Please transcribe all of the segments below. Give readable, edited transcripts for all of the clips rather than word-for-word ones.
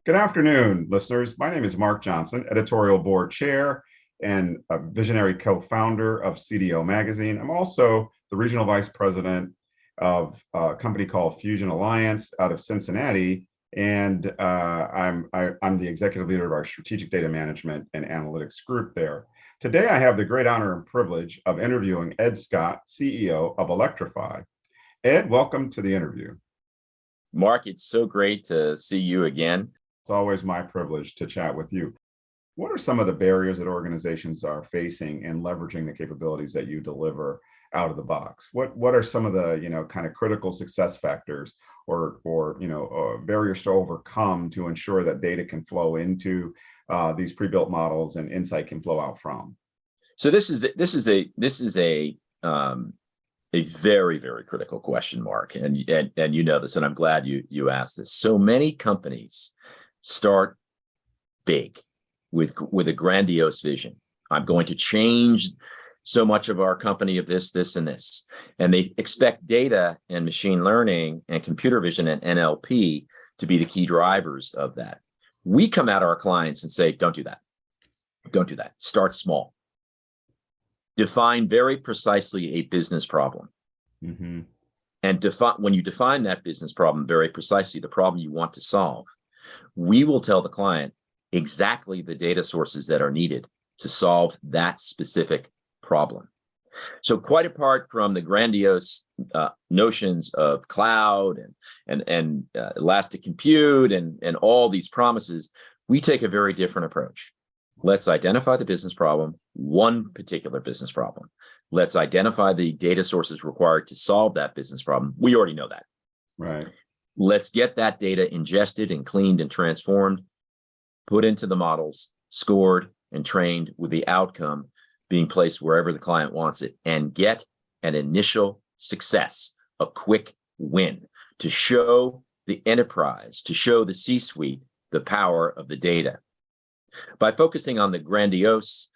Good afternoon, listeners. My name is Mark Johnson, Editorial Board Chair and a visionary co-founder of CDO Magazine. I'm also the Regional Vice President of a company called Fusion Alliance out of Cincinnati, and I'm the executive leader of our Strategic Data Management and Analytics group there. Today, I have the great honor and privilege of interviewing Ed Scott, CEO of ElectrifAi. Ed, welcome to the interview. Mark, it's so great to see you again. It's always my privilege to chat with you. What are some of the barriers that organizations are facing in leveraging the capabilities that you deliver out of the box? What are some of the kind of critical success factors or barriers to overcome to ensure that data can flow into these pre-built models and insight can flow out from? So this is a very, very critical question, Mark, and you know this, and I'm glad you asked this. So many companies start big with a grandiose vision. I'm going to change so much of our company of this, and this. And they expect data and machine learning and computer vision and NLP to be the key drivers of that. We come at our clients and say, don't do that. Don't do that. Start small. Define very precisely a business problem. Mm-hmm. And when you define that business problem very precisely, the problem you want to solve, we will tell the client exactly the data sources that are needed to solve that specific problem. So quite apart from the grandiose notions of cloud and elastic compute and all these promises, we take a very different approach. Let's identify the business problem, one particular business problem. Let's identify the data sources required to solve that business problem. We already know that. Right. Let's get that data ingested and cleaned and transformed, put into the models, scored and trained with the outcome being placed wherever the client wants it, and get an initial success, a quick win to show the enterprise, to show the C-suite the power of the data. By focusing on the grandiose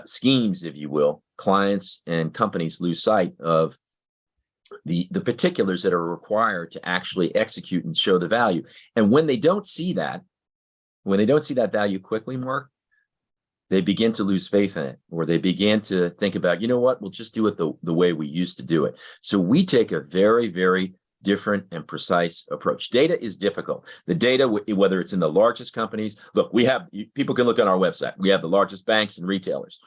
schemes, if you will, clients and companies lose sight of the particulars that are required to actually execute and show the value. And when they don't see that value quickly, Mark, they begin to lose faith in it, or they begin to think about, you know what, we'll just do it the way we used to do it. So we take a very, very different and precise approach. Data is difficult. The data, whether it's in the largest companies, look, people can look on our website. We have the largest banks and retailers.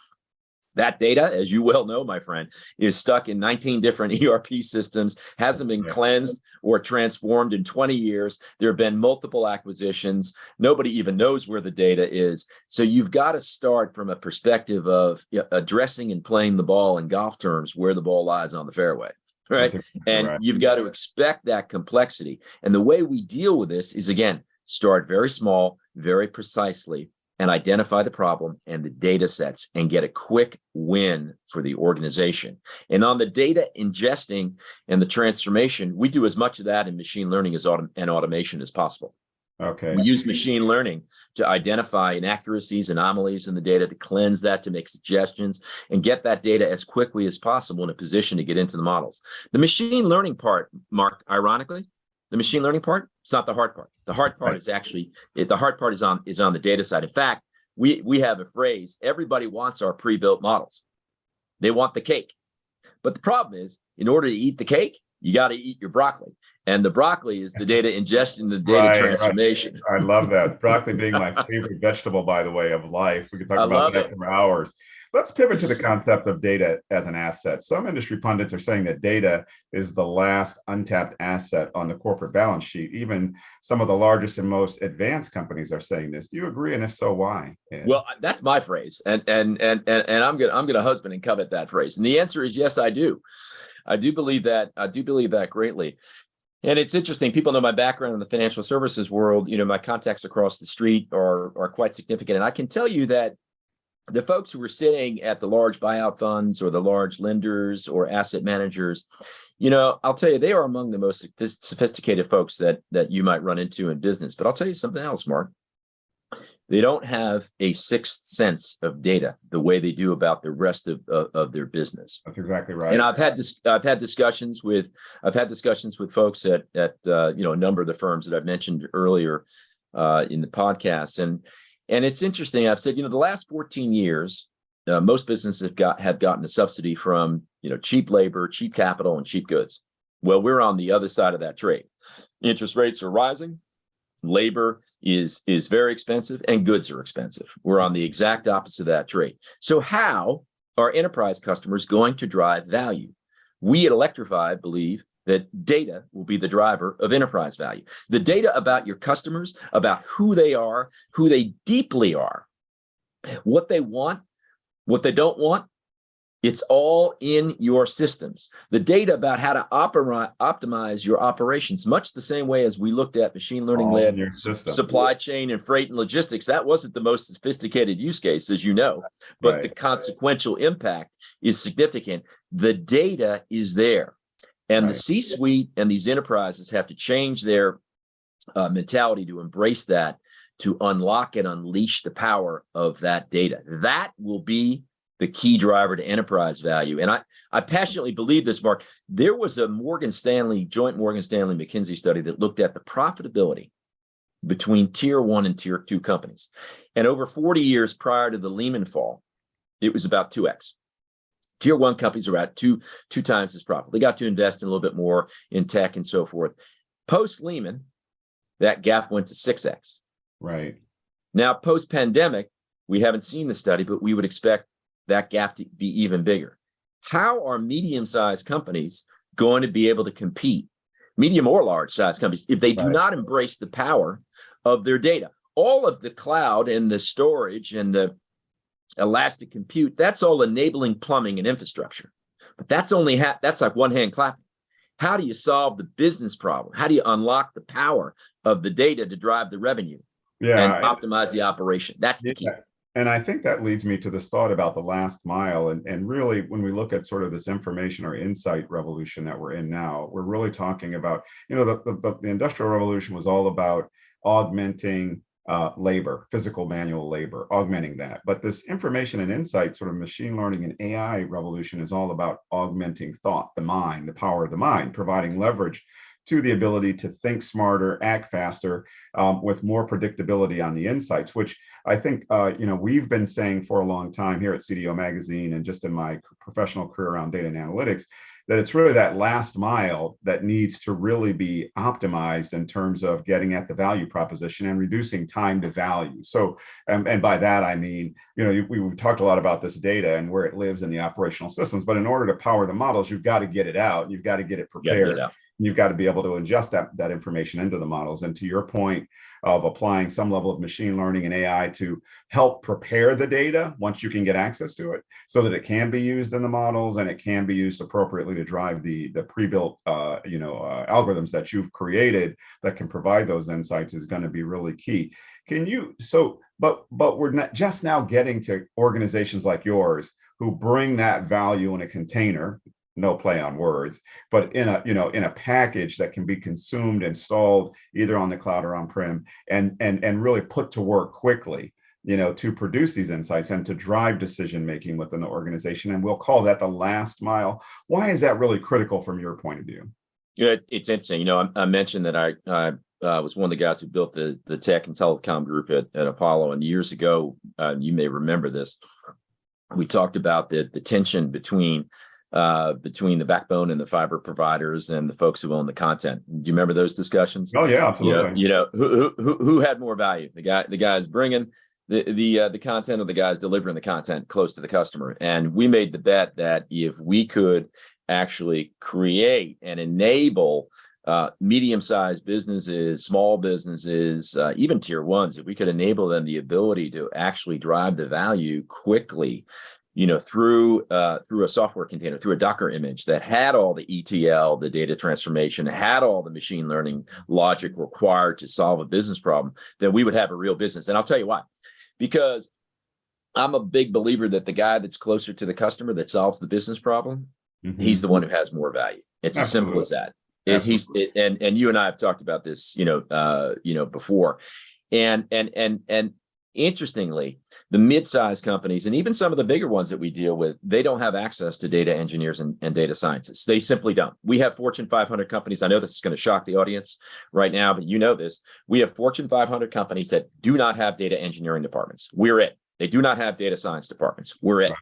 That data, as you well know, my friend, is stuck in 19 different ERP systems, hasn't been cleansed or transformed in 20 years. There have been multiple acquisitions. Nobody even knows where the data is. So you've got to start from a perspective of addressing and playing the ball in golf terms where the ball lies on the fairway, right? And you've got to expect that complexity. And the way we deal with this is, again, start very small, very precisely, and identify the problem and the data sets and get a quick win for the organization. And on the data ingesting and the transformation, we do as much of that in machine learning and automation as possible. Okay. We use machine learning to identify inaccuracies, anomalies in the data, to cleanse that, to make suggestions, and get that data as quickly as possible in a position to get into the models. The machine learning part, Mark, ironically, the machine learning part, it's not the hard part. The hard part is actually, the hard part is on the data side. In fact, we have a phrase, everybody wants our pre-built models. They want the cake. But the problem is, in order to eat the cake, you got to eat your broccoli. And the broccoli is the data ingestion, the data transformation. Right. I love that. Broccoli being my favorite vegetable, by the way, of life. We could talk about that for hours. Let's pivot to the concept of data as an asset. Some industry pundits are saying that data is the last untapped asset on the corporate balance sheet. Even some of the largest and most advanced companies are saying this. Do you agree? And if so, why? Well, that's my phrase, and I'm gonna husband and covet that phrase. And the answer is yes, I do. I do believe that. I do believe that greatly. And it's interesting. People know my background in the financial services world. You know, my contacts across the street are quite significant, and I can tell you that the folks who are sitting at the large buyout funds or the large lenders or asset managers, you know, I'll tell you, they are among the most sophisticated folks that you might run into in business. But I'll tell you something else, Mark. They don't have a sixth sense of data the way they do about the rest of their business. That's exactly right. And I've had discussions with folks at a number of the firms that I've mentioned earlier in the podcast. And it's interesting. I've said, the last 14 years, most businesses have gotten a subsidy from, cheap labor, cheap capital, and cheap goods. Well, we're on the other side of that trade. Interest rates are rising. Labor is very expensive and goods are expensive. We're on the exact opposite of that trade. So how are enterprise customers going to drive value? We at ElectrifAi believe that data will be the driver of enterprise value. The data about your customers, about who they are, who they deeply are, what they want, what they don't want, it's all in your systems. The data about how to optimize your operations, much the same way as we looked at machine learning-led supply chain and freight and logistics. That wasn't the most sophisticated use case, as you know, but the consequential impact is significant. The data is there. And the C-suite and these enterprises have to change their mentality to embrace that, to unlock and unleash the power of that data. That will be the key driver to enterprise value. And I passionately believe this, Mark. There was a joint Morgan Stanley McKinsey study that looked at the profitability between tier 1 and tier 2 companies. And over 40 years prior to the Lehman fall, it was about 2x. Tier 1 companies are at two times as profitable. They got to invest in a little bit more in tech and so forth. Post Lehman, that gap went to 6x. Right. Now, post pandemic, we haven't seen the study, but we would expect that gap to be even bigger. How are medium-sized companies going to be able to compete, medium or large-sized companies, if they do not embrace the power of their data? All of the cloud and the storage and the elastic compute, that's all enabling plumbing and infrastructure. But that's only that's like one hand clapping. How do you solve the business problem? How do you unlock the power of the data to drive the revenue and optimize the operation? That's the key. And I think that leads me to this thought about the last mile. And really, when we look at sort of this information or insight revolution that we're in now, we're really talking about, the Industrial Revolution was all about augmenting labor, physical manual labor, augmenting that. But this information and insight, sort of machine learning and AI revolution, is all about augmenting thought, the mind, the power of the mind, providing leverage to the ability to think smarter, act faster, with more predictability on the insights, which I think, we've been saying for a long time here at CDO Magazine and just in my professional career around data and analytics, that it's really that last mile that needs to really be optimized in terms of getting at the value proposition and reducing time to value. So, and by that, I mean, we've talked a lot about this data and where it lives in the operational systems, but in order to power the models, you've got to get it out, you've got to get it prepared. You've got to be able to ingest that information into the models. And to your point of applying some level of machine learning and AI to help prepare the data once you can get access to it, so that it can be used in the models and it can be used appropriately to drive the pre-built algorithms that you've created that can provide those insights, is going to be really key. But we're not just now getting to organizations like yours who bring that value in a container, no play on words, but in a package that can be consumed, installed either on the cloud or on-prem, and really put to work quickly, to produce these insights and to drive decision-making within the organization. And we'll call that the last mile. Why is that really critical from your point of view? It's interesting. I mentioned that I was one of the guys who built the tech and telecom group at Apollo. And years ago, you may remember this, we talked about the tension between the backbone and the fiber providers and the folks who own the content. Do you remember those discussions? Oh yeah, absolutely. Who had more value? The guys bringing the content, or the guys delivering the content close to the customer? And we made the bet that if we could actually create and enable medium-sized businesses, small businesses, even tier 1s, if we could enable them the ability to actually drive the value quickly, through a software container, through a Docker image that had all the ETL, the data transformation, had all the machine learning logic required to solve a business problem, then we would have a real business. And I'll tell you why. Because I'm a big believer that the guy that's closer to the customer that solves the business problem, he's the one who has more value. It's as simple as that. And you and I have talked about this, before. And Interestingly, the mid-sized companies and even some of the bigger ones that we deal with, they don't have access to data engineers and data scientists. They simply don't. We have Fortune 500 companies. I know this is going to shock the audience right now, but you know this. We have Fortune 500 companies that do not have data engineering departments. We're it. They do not have data science departments. We're it.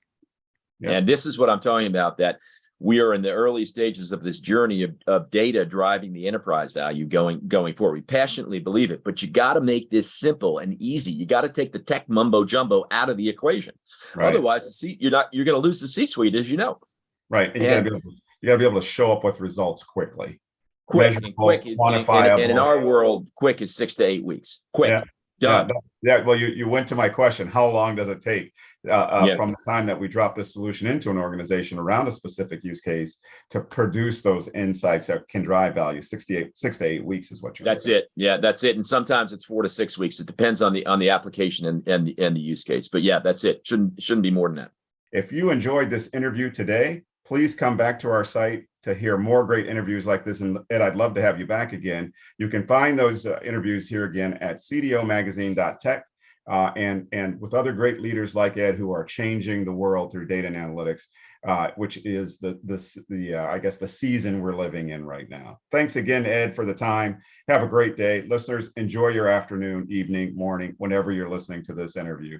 Yeah. And this is what I'm talking about, that we are in the early stages of this journey of data driving the enterprise value going forward. We passionately believe it, but you got to make this simple and easy. You got to take the tech mumbo jumbo out of the equation. Right. Otherwise, you're going to lose the C-suite, as you know. Right. And you got to be able to show up with results quickly. Quick and quick, quantifiable. and in our world, quick is 6 to 8 weeks. Quick. Yeah. Done. Yeah. Well, you went to my question. How long does it take from the time that we drop this solution into an organization around a specific use case to produce those insights that can drive value? 6 to 8 weeks is what you're saying. That's it. Yeah, that's it. And sometimes it's 4 to 6 weeks. It depends on the application and the use case. But yeah, that's it. Shouldn't be more than that. If you enjoyed this interview today, please come back to our site to hear more great interviews like this. And Ed, I'd love to have you back again. You can find those interviews here again at cdomagazine.tech and with other great leaders like Ed who are changing the world through data and analytics, which is I guess the season we're living in right now. Thanks again, Ed, for the time. Have a great day. Listeners, enjoy your afternoon, evening, morning, whenever you're listening to this interview.